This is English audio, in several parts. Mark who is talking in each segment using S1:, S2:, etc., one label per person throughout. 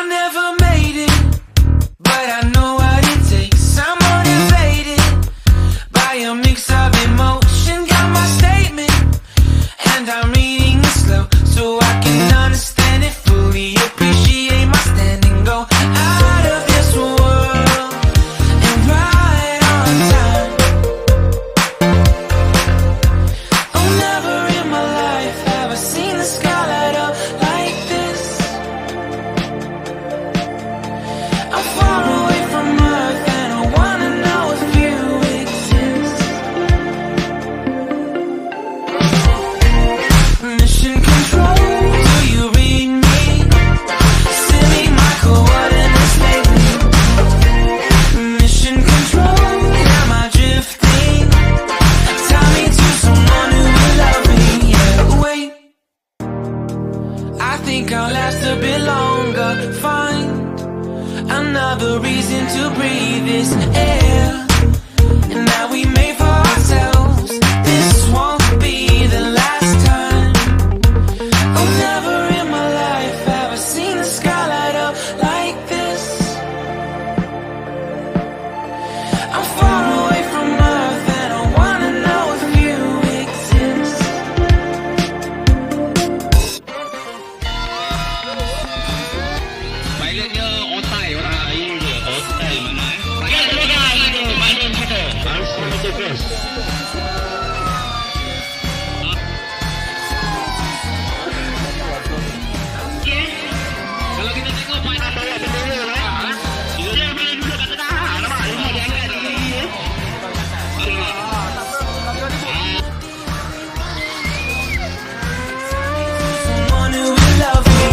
S1: I never made it, but I know what it takes. I'm motivated by a mix of emotion. Got my statement, and I'm reading it slow so I can understand it fully. Appreciate my standing, go out of this world and right on time. Oh, never in my life have I seen the sky light up like this. I'm far away from Earth and I wanna know if you exist. Mission control, do you read me? Send me my coordinates lately. Mission control, am I drifting? Tie me to someone who will love me. Yeah, wait, I think I'll last a bit longer. Find another reason to breathe this air, and that we made for ourselves. This won't be the last time. Oh, never in my life have I seen the sky light up like this. I'm far away from Earth and I wanna know if you exist.
S2: Pilotnya otai orang lain je. Otai mana? Ya, keluar itu Bandung kita. Harus terus. Okey. Kalau kita tengok pilot bawa bendera lah. Dia boleh duduk kat tengah. Nampak? Ini dia angkat ni.
S1: Someone who will love me.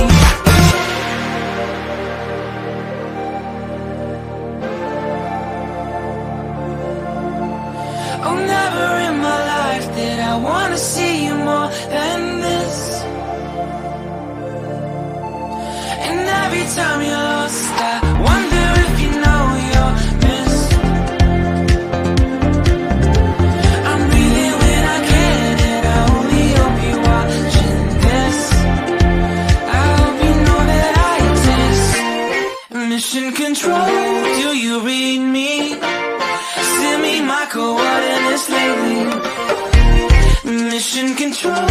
S1: Oh, never in my life did I wanna see you more than this. And every time you're lost, I wonder if you know you're missed. I'm breathing when I can, and I only hope you're watching this. I hope you know that I exist. Mission control, do you read me? Send me my coordinates lately. Mission control.